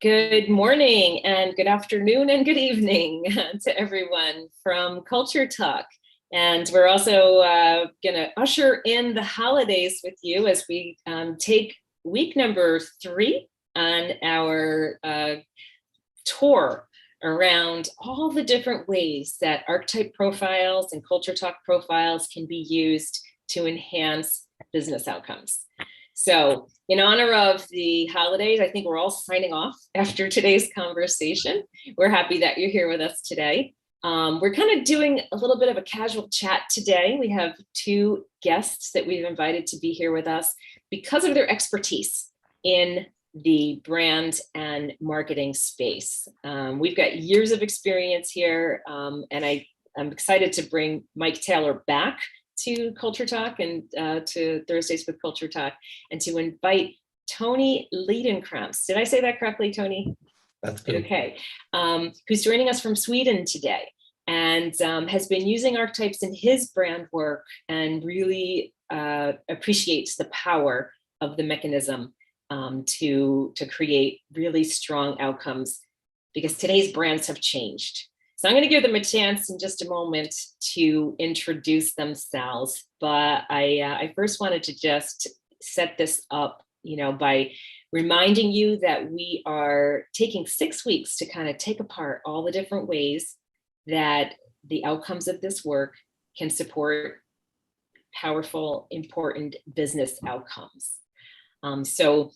Good morning and good afternoon and good evening to everyone from Culture Talk. And we're also going to usher in the holidays with you as we take week number 3 on our tour around all the different ways that archetype profiles and Culture Talk profiles can be used to enhance business outcomes. So in honor of the holidays, I think we're all signing off after today's conversation. We're happy that you're here with us today. We're kind of doing a little bit of a casual chat today. We have 2 guests that we've invited to be here with us because of their expertise in the brand and marketing space. We've got years of experience here, and I'm excited to bring Mike Taylor back to Culture Talk and to Thursdays with Culture Talk, and to invite Tony Liedenkrantz. Did I say that correctly, Tony? That's good. Okay. Who's joining us from Sweden today and has been using archetypes in his brand work and really appreciates the power of the mechanism to create really strong outcomes, because today's brands have changed. So I'm going to give them a chance in just a moment to introduce themselves, but I first wanted to just set this up, by reminding you that we are taking 6 weeks to kind of take apart all the different ways that the outcomes of this work can support powerful, important business outcomes. So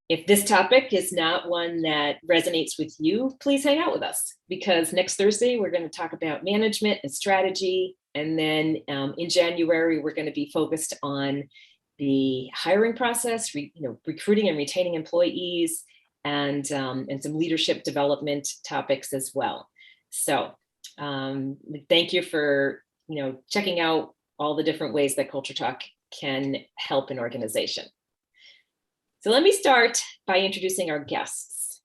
if this topic is not one that resonates with you, please hang out with us, because next Thursday, we're going to talk about management and strategy. And then in January, we're going to be focused on the hiring process, recruiting and retaining employees, and some leadership development topics as well. So thank you for checking out all the different ways that Culture Talk can help an organization. So let me start by introducing our guests.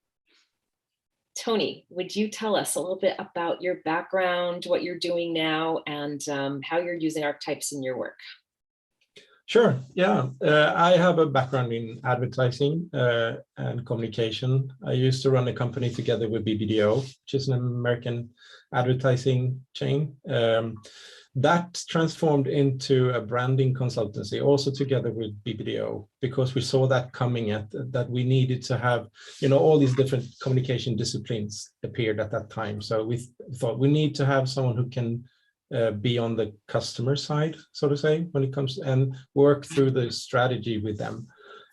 Tony, would you tell us a little bit about your background, what you're doing now, and how you're using archetypes in your work? Sure. Yeah, I have a background in advertising and communication. I used to run a company together with BBDO, which is an American advertising chain. That transformed into a branding consultancy, also together with BBDO, because we saw that coming that we needed to have, all these different communication disciplines appeared at that time. So we thought we need to have someone who can be on the customer side, so to say, when it comes and work through the strategy with them.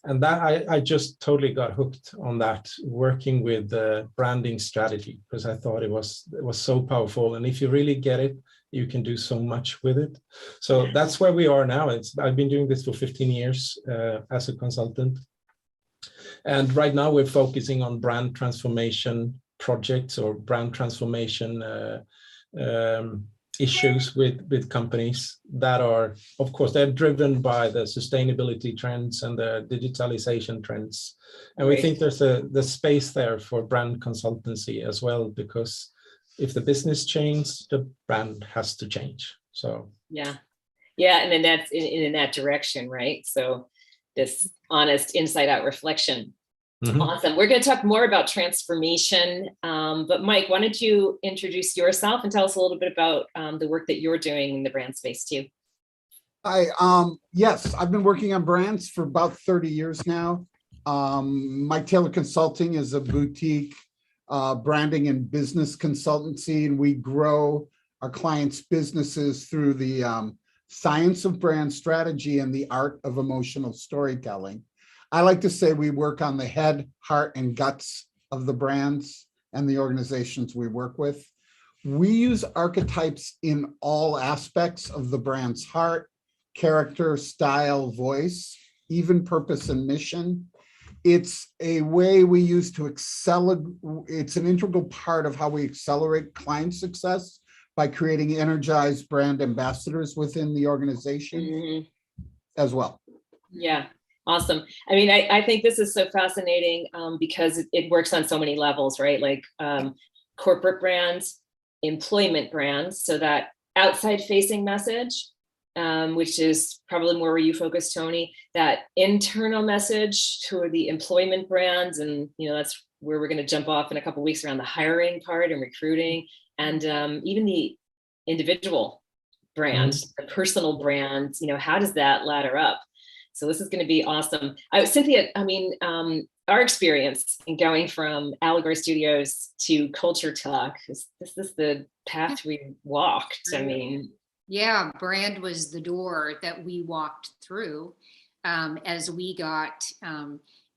And that I just totally got hooked on that, working with the branding strategy, because I thought it was so powerful. And if you really get it, you can do so much with it. So that's where we are now. I've been doing this for 15 years as a consultant. And right now we're focusing on brand transformation projects or brand transformation issues with companies that are, of course, they're driven by the sustainability trends and the digitalization trends. And we think there's the space there for brand consultancy as well, because if the business changes, the brand has to change. So yeah, and then that's in that direction, right? So this honest inside out reflection. Mm-hmm. Awesome. We're going to talk more about transformation, but Mike, why don't you introduce yourself and tell us a little bit about the work that you're doing in the brand space too? Hi. Yes, I've been working on brands for about 30 years now. Mike Taylor Consulting is a boutique branding and business consultancy, and we grow our clients' businesses through the science of brand strategy and the art of emotional storytelling. I like to say we work on the head, heart, and guts of the brands and the organizations we work with. We use archetypes in all aspects of the brand's heart, character, style, voice, even purpose and mission. It's a way we use to accelerate. It's an integral part of how we accelerate client success by creating energized brand ambassadors within the organization as well. Yeah. Awesome. I mean, I think this is so fascinating because it works on so many levels, right? Like corporate brands, employment brands, so that outside facing message, which is probably more where you focus, Tony, that internal message to the employment brands. And, that's where we're going to jump off in a couple of weeks around the hiring part and recruiting, and even the individual brand, the personal brand, how does that ladder up? So this is going to be awesome. Cynthia, our experience in going from Allegory Studios to CultureTalk, this is the path we walked. Yeah, brand was the door that we walked through as we got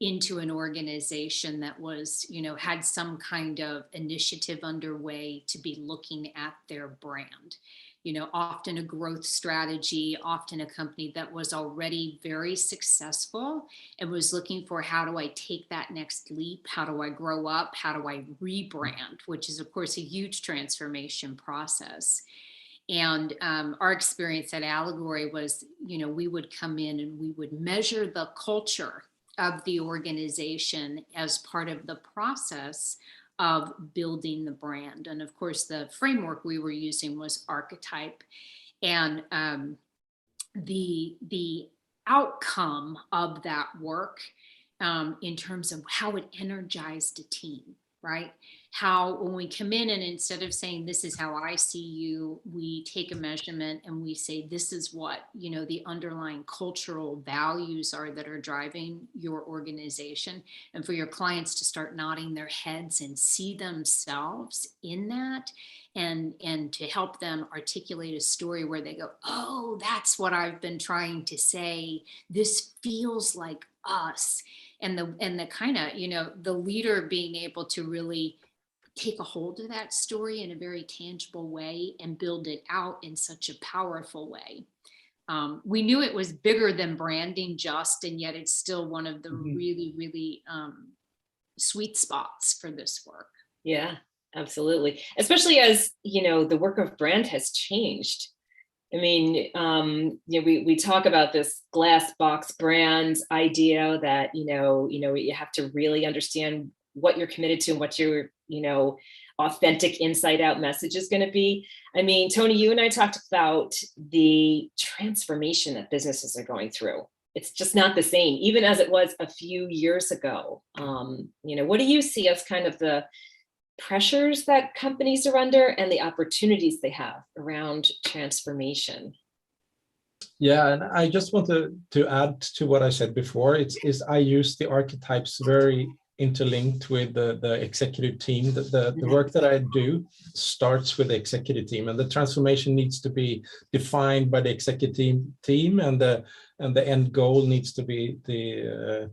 into an organization that was, had some kind of initiative underway to be looking at their brand. Often a growth strategy, often a company that was already very successful and was looking for, how do I take that next leap? How do I grow up? How do I rebrand? Which is, of course, a huge transformation process. And our experience at Allegory was, we would come in and we would measure the culture of the organization as part of the process of building the brand. And of course, the framework we were using was Archetype. And the outcome of that work in terms of how it energized a team, right? How when we come in and instead of saying, this is how I see you, we take a measurement and we say, this is what, the underlying cultural values are that are driving your organization. And for your clients to start nodding their heads and see themselves in that, and to help them articulate a story where they go, oh, that's what I've been trying to say. This feels like us. And the kind of, the leader being able to really take a hold of that story in a very tangible way and build it out in such a powerful way. We knew it was bigger than branding and yet it's still one of the really, really sweet spots for this work. Yeah, absolutely. Especially as, the work of brand has changed. We talk about this glass box brand idea that, you have to really understand what you're committed to and what your, authentic inside out message is going to be. Tony, you and I talked about the transformation that businesses are going through. It's just not the same, even as it was a few years ago. What do you see as kind of the pressures that companies are under and the opportunities they have around transformation? Yeah, and I just want to add to what I said before. I use the archetypes very interlinked with the executive team. The work that I do starts with the executive team, and the transformation needs to be defined by the executive team, and the end goal needs to be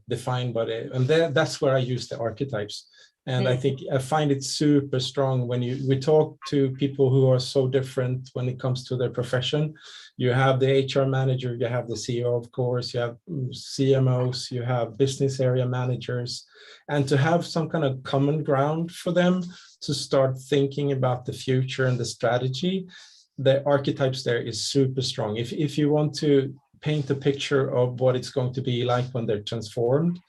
defined by that's where I use the archetypes. And I find it super strong when we talk to people who are so different when it comes to their profession. You have the HR manager, you have the CEO, of course, you have CMOs, you have business area managers, and to have some kind of common ground for them to start thinking about the future and the strategy, the archetypes there is super strong. If you want to paint a picture of what it's going to be like when they're transformed,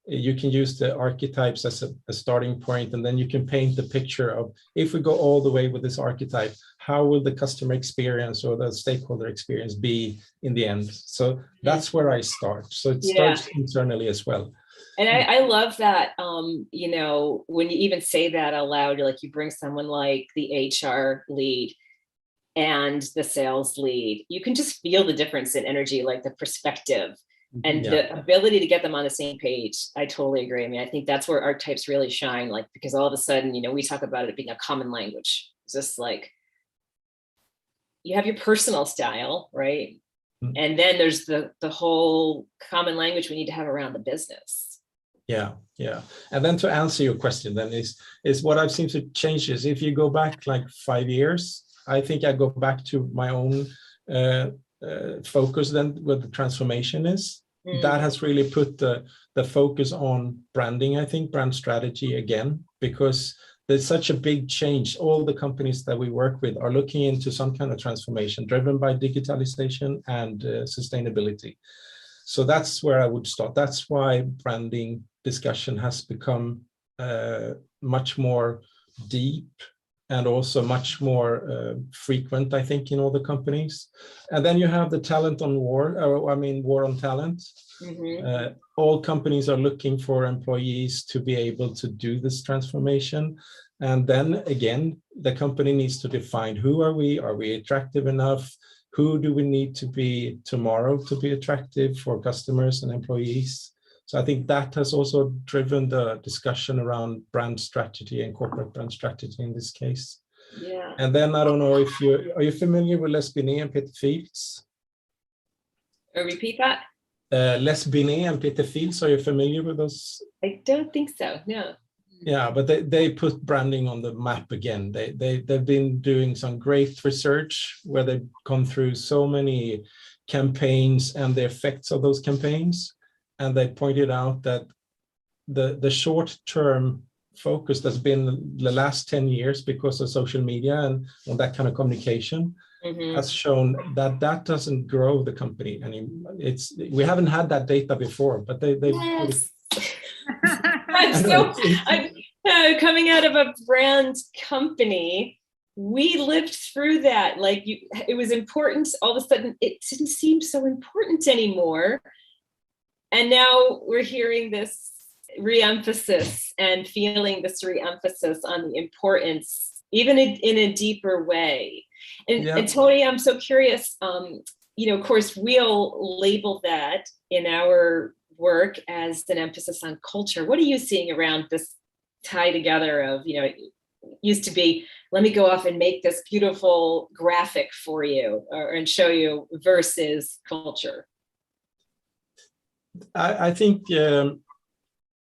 you can use the archetypes as a starting point, and then you can paint the picture of, if we go all the way with this archetype, how will the customer experience or the stakeholder experience be in the end? So that's where I start. So it starts internally as well. And I love that, when you even say that out loud, you bring someone like the HR lead and the sales lead, you can just feel the difference in energy, like the perspective. And the ability to get them on the same page. I totally agree. I think that's where archetypes really shine, because all of a sudden, we talk about it being a common language. It's just like, you have your personal style, right? And then there's the whole common language we need to have around the business. Yeah. And then to answer your question then is what I've seen to change is, if you go back like 5 years, I think I go back to my own focus then where the transformation is. That has really put the focus on branding, I think, brand strategy again, because there's such a big change. All the companies that we work with are looking into some kind of transformation driven by digitalization and sustainability. So that's where I would start. That's why branding discussion has become much more deep and also much more frequent, I think, in all the companies. And then you have the talent on war, or I mean, war on talent. All companies are looking for employees to be able to do this transformation. And then again, the company needs to define who are we attractive enough? Who do we need to be tomorrow to be attractive for customers and employees? So I think that has also driven the discussion around brand strategy and corporate brand strategy in this case. Yeah. And then I don't know if are you familiar with Les Binet and Peter Fields? Repeat that. Les Binet and Peter Fields, are you familiar with those? I don't think so, no. Yeah, but they put branding on the map again. They've been doing some great research where they've gone through so many campaigns and the effects of those campaigns. And they pointed out that the short-term focus that's been the last 10 years because of social media and that kind of communication has shown that that doesn't grow the company. And we haven't had that data before, but they yes. So coming out of a brand company, we lived through that. Like it was important. All of a sudden, it didn't seem so important anymore. And now we're hearing this re-emphasis and feeling this re-emphasis on the importance, even in a deeper way. And Tony, I'm so curious, of course, we'll label that in our work as an emphasis on culture. What are you seeing around this tie together of, it used to be, let me go off and make this beautiful graphic for you and show you versus culture? I think the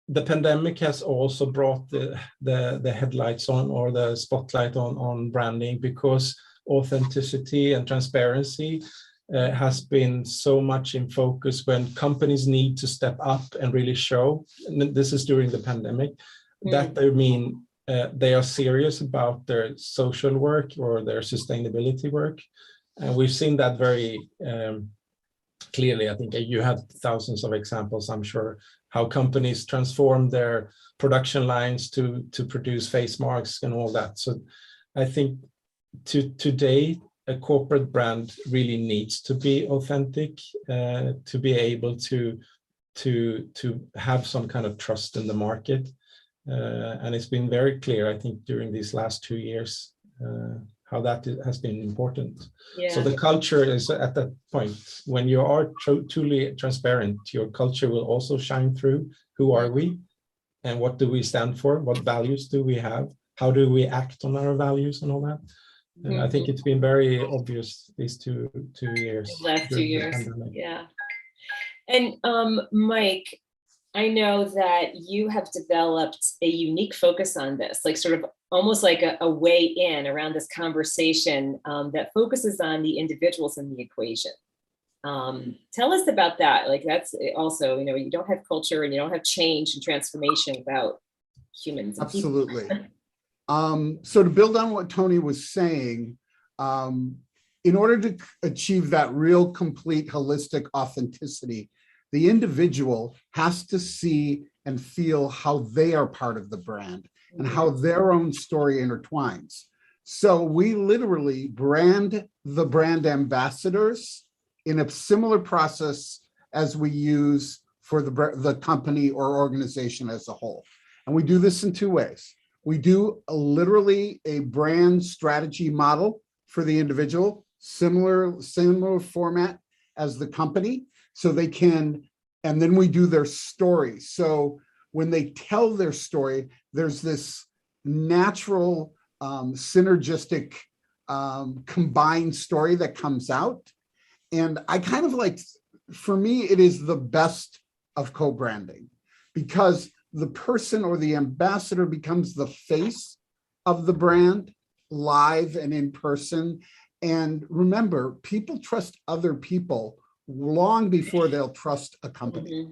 pandemic has also brought the headlights on, or the spotlight on branding, because authenticity and transparency has been so much in focus when companies need to step up and really show, and this is during the pandemic, that they are serious about their social work or their sustainability work. And we've seen that very clearly. I think you have thousands of examples, I'm sure, how companies transform their production lines to produce face masks and all that. So I think today, a corporate brand really needs to be authentic, to be able to have some kind of trust in the market. And it's been very clear, I think, during these last 2 years, how that has been important. Yeah. So the culture is at that point, when you are truly transparent, your culture will also shine through. Who are we? And what do we stand for? What values do we have? How do we act on our values and all that? I think it's been very obvious these two years. Last 2 years, yeah. And Mike, I know that you have developed a unique focus on this, like sort of almost like a way in around this conversation that focuses on the individuals in the equation. Tell us about that. Like that's also, you don't have culture and you don't have change and transformation without humans. Absolutely. So to build on what Tony was saying, in order to achieve that real, complete, holistic authenticity, the individual has to see and feel how they are part of the brand and how their own story intertwines. So we literally brand the brand ambassadors in a similar process as we use for the company or organization as a whole. And we do this in 2 ways. We do literally a brand strategy model for the individual, similar format as the company, so they can, and then we do their story. So when they tell their story, there's this natural, synergistic, combined story that comes out. And I kind of like, for me, it is the best of co-branding, because the person or the ambassador becomes the face of the brand, live and in person. And remember, people trust other people long before they'll trust a company.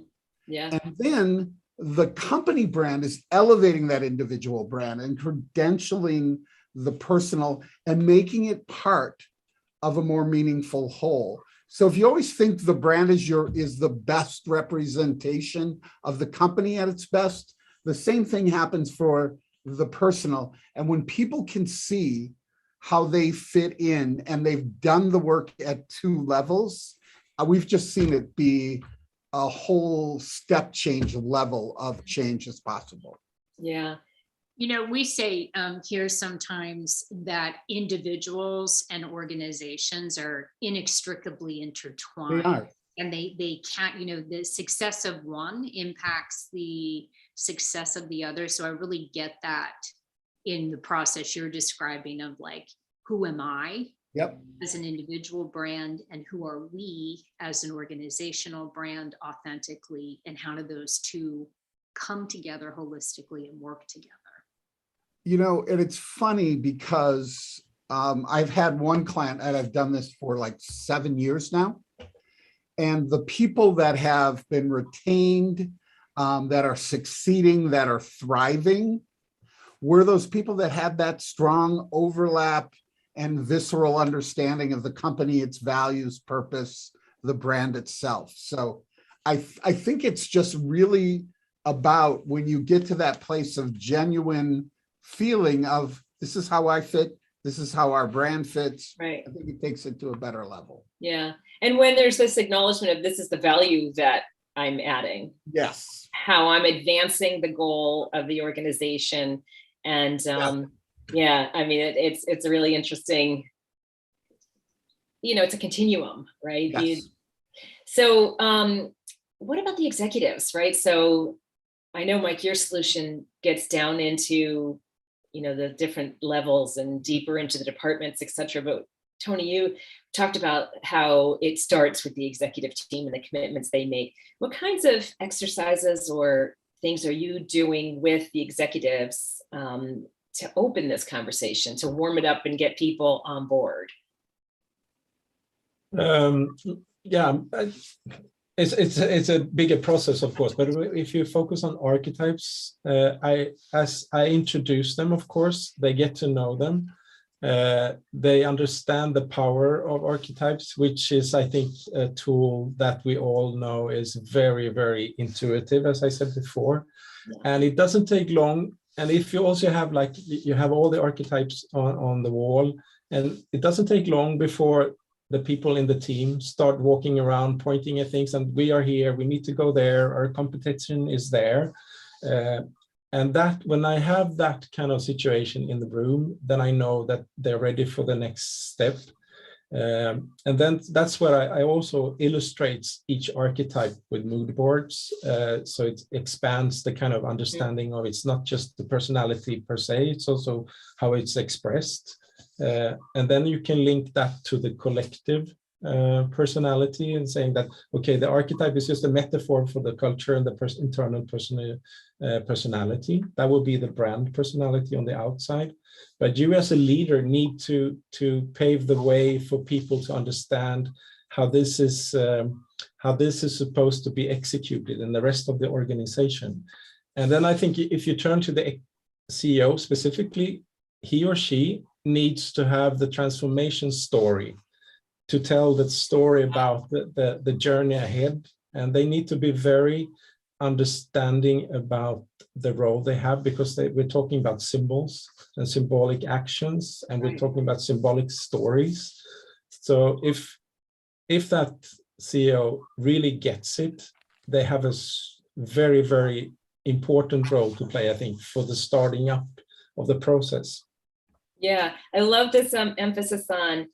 Yeah. And then the company brand is elevating that individual brand and credentialing the personal and making it part of a more meaningful whole. So if you always think the brand is the best representation of the company at its best, the same thing happens for the personal. And when people can see how they fit in and they've done the work at 2 levels, we've just seen it be a whole step change level of change as possible. Yeah. You know, we say here sometimes that individuals and organizations are inextricably intertwined. They are. And they can't, you know, the success of one impacts the success of the other. So I really get that in the process you're describing of like, who am I Yep. as an individual brand, and who are we as an organizational brand authentically, and how do those two come together holistically and work together? You know, and it's funny because I've had one client, and I've done this for like 7 years now. And the people that have been retained, that are succeeding, that are thriving, were those people that had that strong overlap and visceral understanding of the company, its values, purpose, the brand itself. So I think it's just really about when you get to that place of genuine feeling of this is how I fit, this is how our brand fits. Right. I think it takes it to a better level. Yeah. And when there's this acknowledgement of this is the value that I'm adding, Yes. how I'm advancing the goal of the organization. And yeah, I mean, it's a really interesting, you know, it's a continuum, right? Yes. So what about the executives, right? So I know, Mike, your solution gets down into, you know, the different levels and deeper into the departments, et cetera. But Tony, you talked about how it starts with the executive team and the commitments they make. What kinds of exercises or things are you doing with the executives to open this conversation, to warm it up and get people on board? Yeah, it's a bigger process, of course, but if you focus on archetypes, as I introduce them, of course, they get to know them. They understand the power of archetypes, which is, I think, a tool that we all know is very, very intuitive, as I said before. And it doesn't take long. And if you also have, like, you have all the archetypes on the wall, and it doesn't take long before the people in the team start walking around, pointing at things, and we are here, we need to go there, our competition is there. And that, when I have that kind of situation in the room, then I know that they're ready for the next step. And then that's where I also illustrate each archetype with mood boards. So it expands the kind of understanding of, it's not just the personality per se, it's also how it's expressed. And then you can link that to the collective personality, and saying that, okay, the archetype is just a metaphor for the culture and the internal personality. That will be the brand personality on the outside. But you as a leader need to pave the way for people to understand how this is supposed to be executed in the rest of the organization. And then I think if you turn to the CEO specifically, he or she needs to have the transformation story, to tell the story about the journey ahead. And they need to be very understanding about the role they have, because we're talking about symbols and symbolic actions, and we're talking about symbolic stories. So if that CEO really gets it, they have a very, very important role to play, I think, for the starting up of the process. Yeah, I love this emphasis on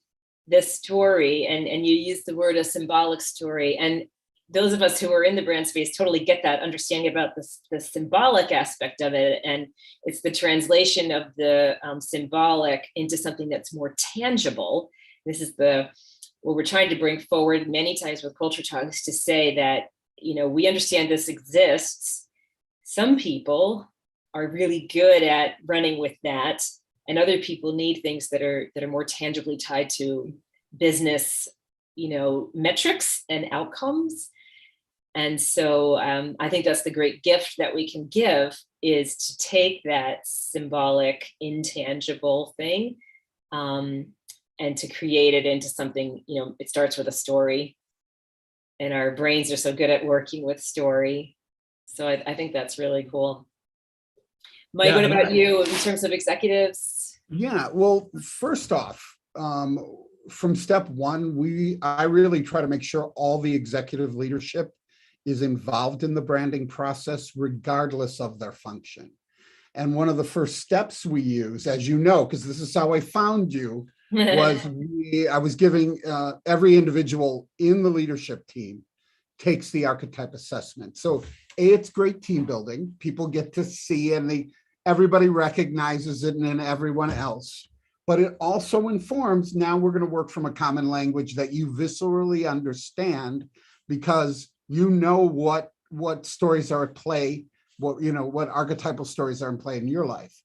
this story, and you use the word a symbolic story. And those of us who are in the brand space totally get that understanding about the symbolic aspect of it. And it's the translation of the symbolic into something that's more tangible. This is what we're trying to bring forward many times with Culture Talk, is to say that, you know, we understand this exists. Some people are really good at running with that, and other people need things that are more tangibly tied to business, you know, metrics and outcomes. And so I think that's the great gift that we can give, is to take that symbolic, intangible thing and to create it into something, you know, it starts with a story, and our brains are so good at working with story. So I think that's really cool. Mike, Yeah, what and about you in terms of executives? Yeah, well, first off, from step one, I really try to make sure all the executive leadership is involved in the branding process, regardless of their function. And one of the first steps we use, as you know, because this is how I found you, was I was giving every individual in the leadership team takes the archetype assessment. So it's great team building. People get to see and everybody recognizes it, and then everyone else. But it also informs, now we're going to work from a common language that you viscerally understand, because you know what stories are at play, what archetypal stories are in play in your life.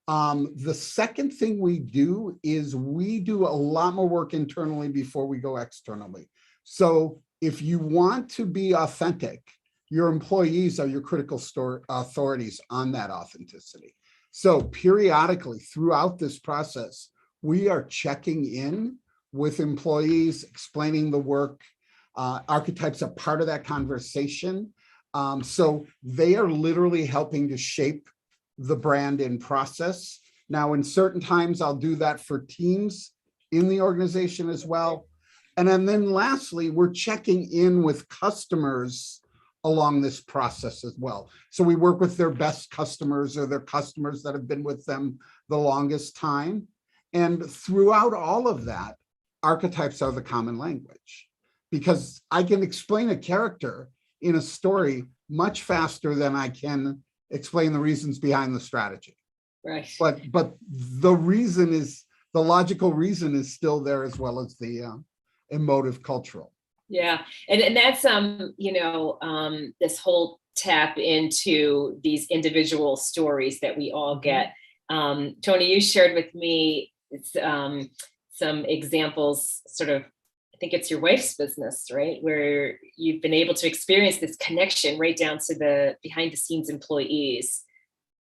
The second thing we do is we do a lot more work internally before we go externally. So if you want to be authentic, your employees are your critical authorities on that authenticity. So periodically throughout this process, we are checking in with employees, explaining the work. Archetypes are part of that conversation. So they are literally helping to shape the brand in process. Now, in certain times, I'll do that for teams in the organization as well. And then lastly, we're checking in with customers along this process as well. So we work with their best customers or their customers that have been with them the longest time. And throughout all of that, archetypes are the common language, because I can explain a character in a story much faster than I can explain the reasons behind the strategy. Right. But the logical reason is still there, as well as the emotive cultural. Yeah. And that's, this whole tap into these individual stories that we all get. Tony, you shared with me some examples, sort of, I think it's your wife's business, right? Where you've been able to experience this connection right down to the behind the scenes employees,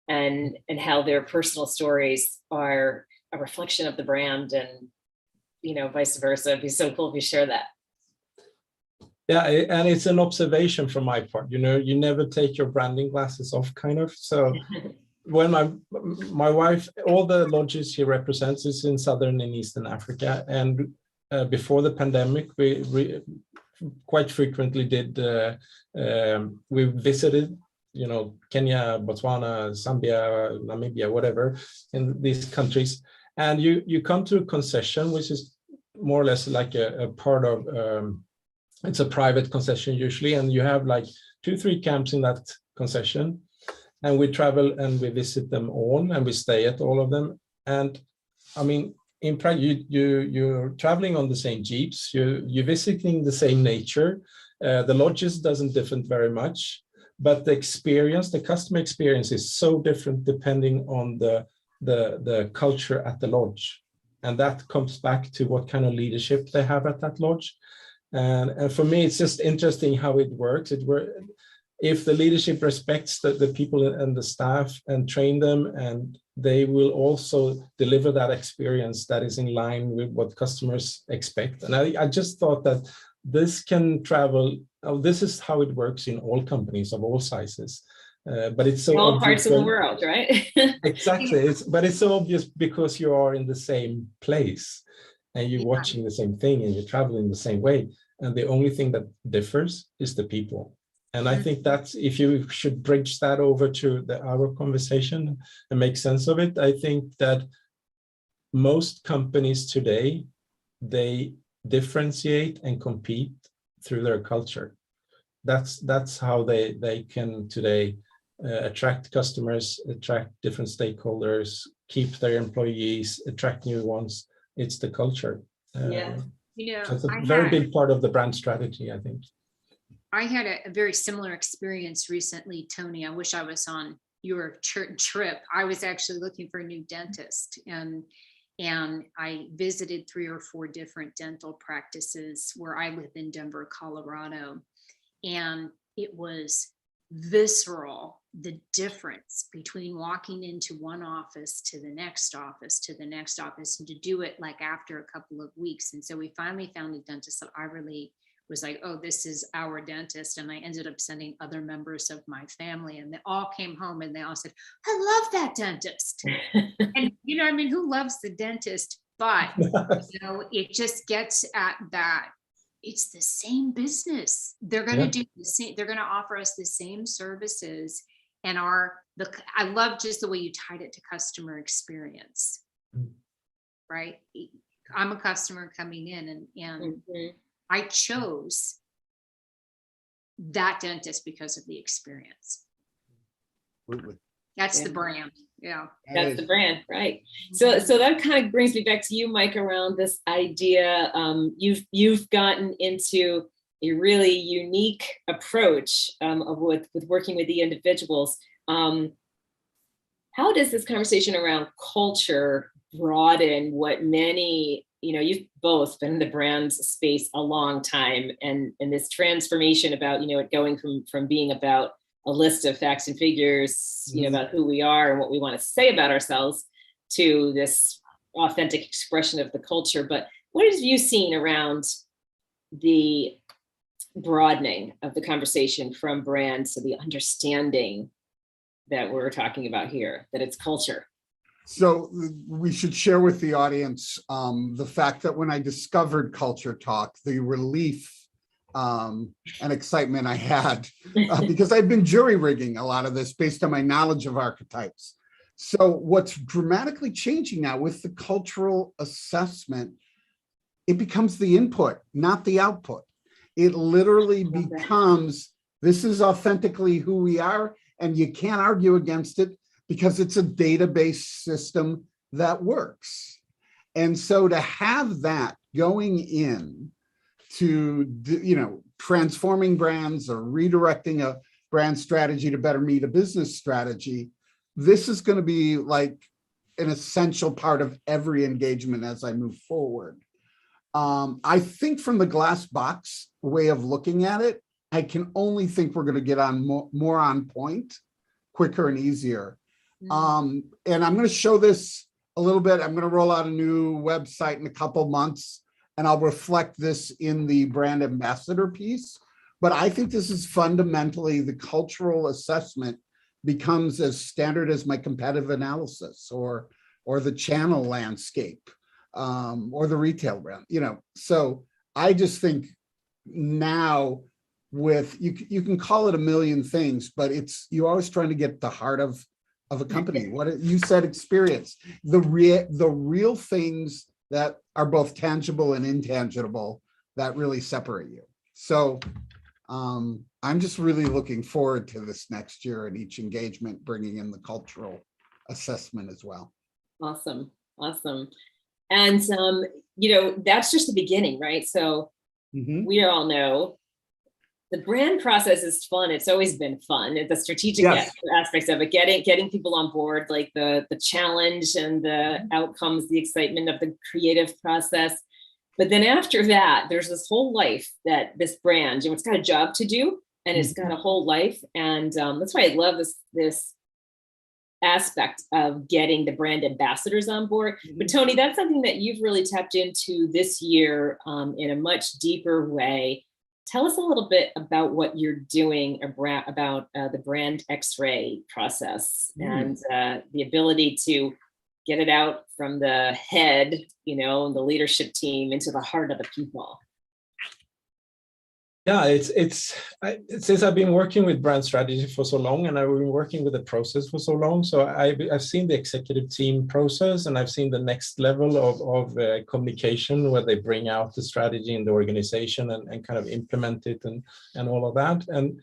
and how their personal stories are a reflection of the brand, and, vice versa. It'd be so cool if you share that. Yeah, and it's an observation from my part. You never take your branding glasses off, kind of. So when my wife, all the lodges she represents is in Southern and Eastern Africa, and before the pandemic, we quite frequently we visited, Kenya, Botswana, Zambia, Namibia, whatever, in these countries. And you come to a concession, which is more or less like a part of, it's a private concession usually, and you have like 2-3 camps in that concession. And we travel and we visit them all, and we stay at all of them. And I mean, in Prague, you're traveling on the same jeeps, you're visiting the same nature. The lodges doesn't differ very much, but the customer experience is so different depending on the culture at the lodge. And that comes back to what kind of leadership they have at that lodge. And for me, it's just interesting how it works. If the leadership respects the people and the staff and train them, and they will also deliver that experience that is in line with what customers expect. And I just thought that this can travel. This is how it works in all companies of all sizes. But it's so in all obvious parts of the world, right? Exactly. But it's so obvious because you are in the same place, and you're watching the same thing, and you're traveling the same way. And the only thing that differs is the people. And I think that's, if you should bridge that over to our conversation and make sense of it, I think that most companies today, they differentiate and compete through their culture. That's how they can today attract customers, attract different stakeholders, keep their employees, attract new ones. It's the culture. Yeah. So it's a very big part of the brand strategy, I think. I had a very similar experience recently, Tony. I wish I was on your trip. I was actually looking for a new dentist, and I visited 3 or 4 different dental practices where I live in Denver, Colorado. And it was visceral, the difference between walking into one office to the next office to the next office, and to do it like after a couple of weeks. And so we finally found a dentist that I really was like, oh, this is our dentist. And I ended up sending other members of my family, and they all came home and they all said, I love that dentist. And, you know, I mean, who loves the dentist? But, you know, it just gets at that. It's the same business. They're going to do the same. They're going to offer us the same services. And I love just the way you tied it to customer experience, right? I'm a customer coming in, and I chose that dentist because of the experience. Absolutely. That's the brand. Yeah. That's the brand, right? So that kind of brings me back to you, Mike, around this idea. You've gotten into a really unique approach with working with the individuals. How does this conversation around culture broaden what many, you know, you've both been in the brand space a long time, and this transformation about, you know, it going from being about a list of facts and figures, you know, about who we are and what we want to say about ourselves, to this authentic expression of the culture. But what have you seen around the broadening of the conversation from brand to the understanding that we're talking about here, that it's culture? So we should share with the audience the fact that when I discovered CultureTalk, the relief and excitement I had, because I've been jury rigging a lot of this based on my knowledge of archetypes. So what's dramatically changing now with the cultural assessment, it becomes the input, not the output. It literally becomes, this is authentically who we are, and you can't argue against it because it's a database system that works. And so to have that going in to, you know, transforming brands or redirecting a brand strategy to better meet a business strategy, this is going to be like an essential part of every engagement as I move forward. I think from the glass box way of looking at it, I can only think we're going to get on more on point, quicker and easier. And I'm going to show this a little bit. I'm going to roll out a new website in a couple months, and I'll reflect this in the brand ambassador piece. But I think this is fundamentally the cultural assessment becomes as standard as my competitive analysis or the channel landscape or the retail brand, you know. So I just think now with, you can call it a million things, but you're always trying to get the heart of a company. What you said, experience, the real things that are both tangible and intangible that really separate you. So I'm just really looking forward to this next year and each engagement bringing in the cultural assessment as well. Awesome. And you know, that's just the beginning, right? So we all know the brand process is fun. It's always been fun. The strategic aspects of it, getting people on board, like the challenge and the outcomes, the excitement of the creative process. But then after that, there's this whole life that this brand, you know, it's got a job to do, and it's got a whole life. And that's why I love this aspect of getting the brand ambassadors on board. But Tony, that's something that you've really tapped into this year in a much deeper way. Tell us a little bit about what you're doing about the brand Xray process and the ability to get it out from the head, you know, and the leadership team into the heart of the people. Yeah, since I've been working with brand strategy for so long, and I've been working with the process for so long, so I've seen the executive team process, and I've seen the next level of communication where they bring out the strategy in the organization and kind of implement it and all of that. And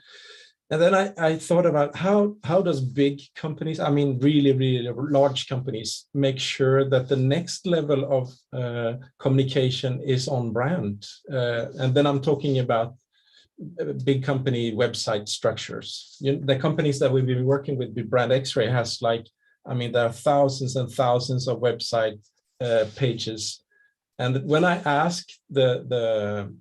then I thought about how does big companies, I mean really, really large companies, make sure that the next level of communication is on brand. And then I'm talking about big company website structures. The companies that we've been working with brand Xray has, like, I mean, there are thousands and thousands of website pages. And when I ask the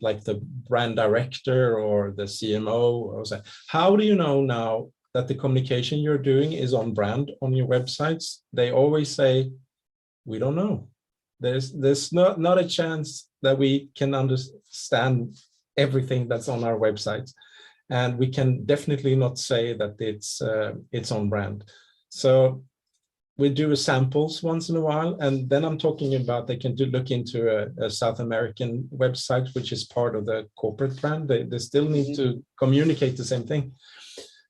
brand director or the CMO, I was like, how do you know now that the communication you're doing is on brand on your websites? They always say, we don't know. There's not a chance that we can understand everything that's on our website. And we can definitely not say that it's on brand. So we do samples once in a while, and then I'm talking about they can look into a South American website, which is part of the corporate brand. They still need to communicate the same thing.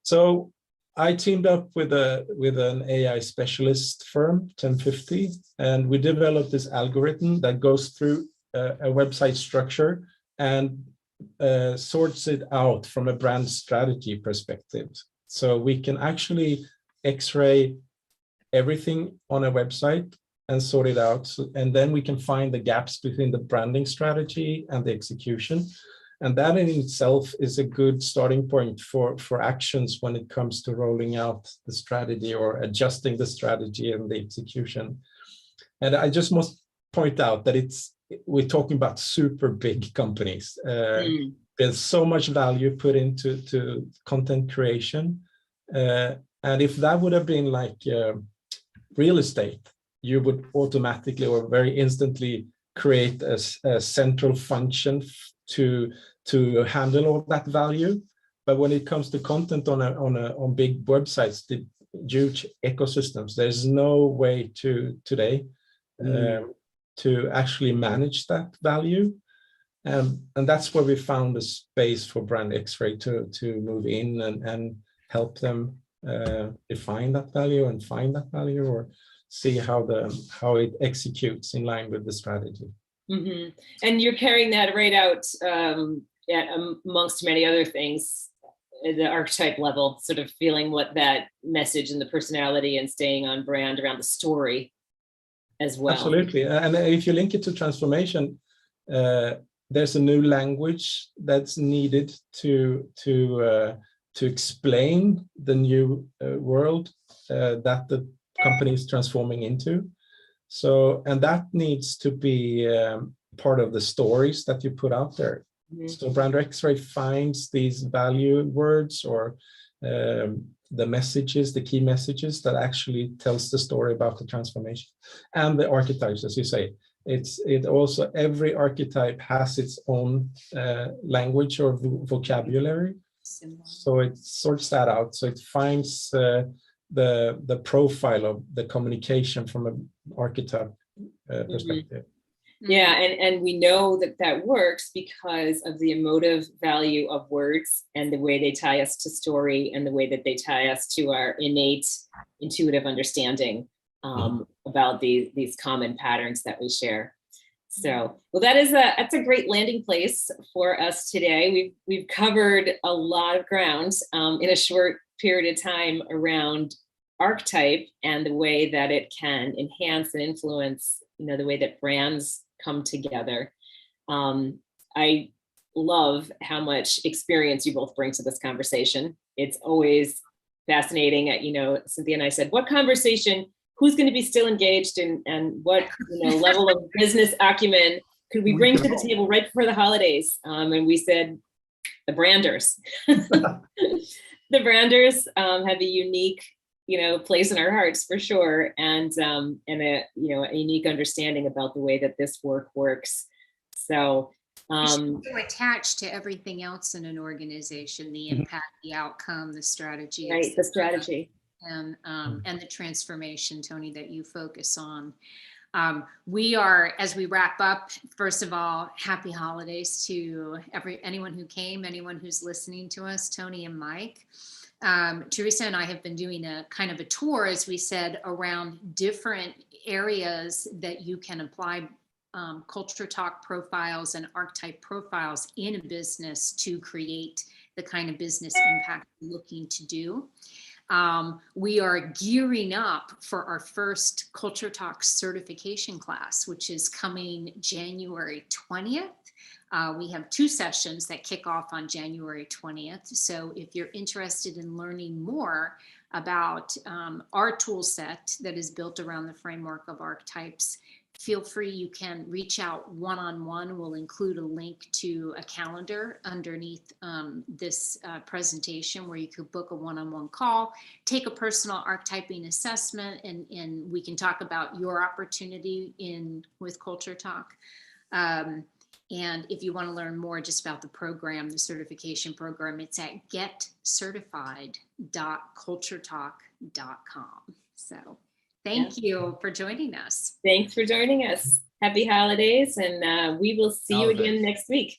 So I teamed up with an AI specialist firm, 1050, and we developed this algorithm that goes through a website structure and sorts it out from a brand strategy perspective. So we can actually X-ray everything on a website and sort it out. And then we can find the gaps between the branding strategy and the execution. And that in itself is a good starting point for actions when it comes to rolling out the strategy or adjusting the strategy and the execution. And I just must point out that we're talking about super big companies. There's so much value put into content creation. And if that would have been like real estate, you would automatically or very instantly create a central function to handle all that value. But when it comes to content on big websites, the huge ecosystems, there's no way today to actually manage that value. And that's where we found a space for brand Xray to move in and help them define that value and find that value, or see how it executes in line with the strategy. And you're carrying that right out amongst many other things at the archetype level, sort of feeling what that message and the personality and staying on brand around the story as well. Absolutely. And if you link it to transformation, there's a new language that's needed to explain the new world that the company is transforming into. So, and that needs to be part of the stories that you put out there. So Brand Xray finds these value words or the messages, the key messages that actually tells the story about the transformation. And the archetypes, as you say, it also, every archetype has its own language or vocabulary. So it sorts that out. So it finds the profile of the communication from an archetype perspective. Yeah, and we know that works because of the emotive value of words and the way they tie us to story and the way that they tie us to our innate intuitive understanding about these common patterns that we share. So, well, that's a great landing place for us today. We've covered a lot of ground in a short period of time around archetype and the way that it can enhance and influence, the way that brands come together. I love how much experience you both bring to this conversation. It's always fascinating. Cynthia and I said, what conversation, who's going to be still engaged, and what level of business acumen could we bring to the table right before the holidays? And we said, the branders. The branders have a unique place in our hearts for sure, and a unique understanding about the way that this work works. So attached to everything else in an organization, the impact, the outcome, the strategy, right? The strategy and the transformation, Tony, that you focus on. We are, as we wrap up, first of all, happy holidays to anyone who came, anyone who's listening to us, Tony and Mike. Teresa and I have been doing a kind of a tour, as we said, around different areas that you can apply CultureTalk profiles and archetype profiles in a business to create the kind of business impact we're looking to do. We are gearing up for our first CultureTalk certification class, which is coming January 20th. We have 2 sessions that kick off on January 20th. So if you're interested in learning more about our tool set that is built around the framework of archetypes, feel free, you can reach out one-on-one. We'll include a link to a calendar underneath this presentation where you could book a one-on-one call, take a personal archetyping assessment, and we can talk about your opportunity with CultureTalk. And if you want to learn more just about the program, the certification program, it's at getcertified.culturetalk.com. So thank you for joining us. Thanks for joining us. Happy holidays, and we will see you again Holidays. next week.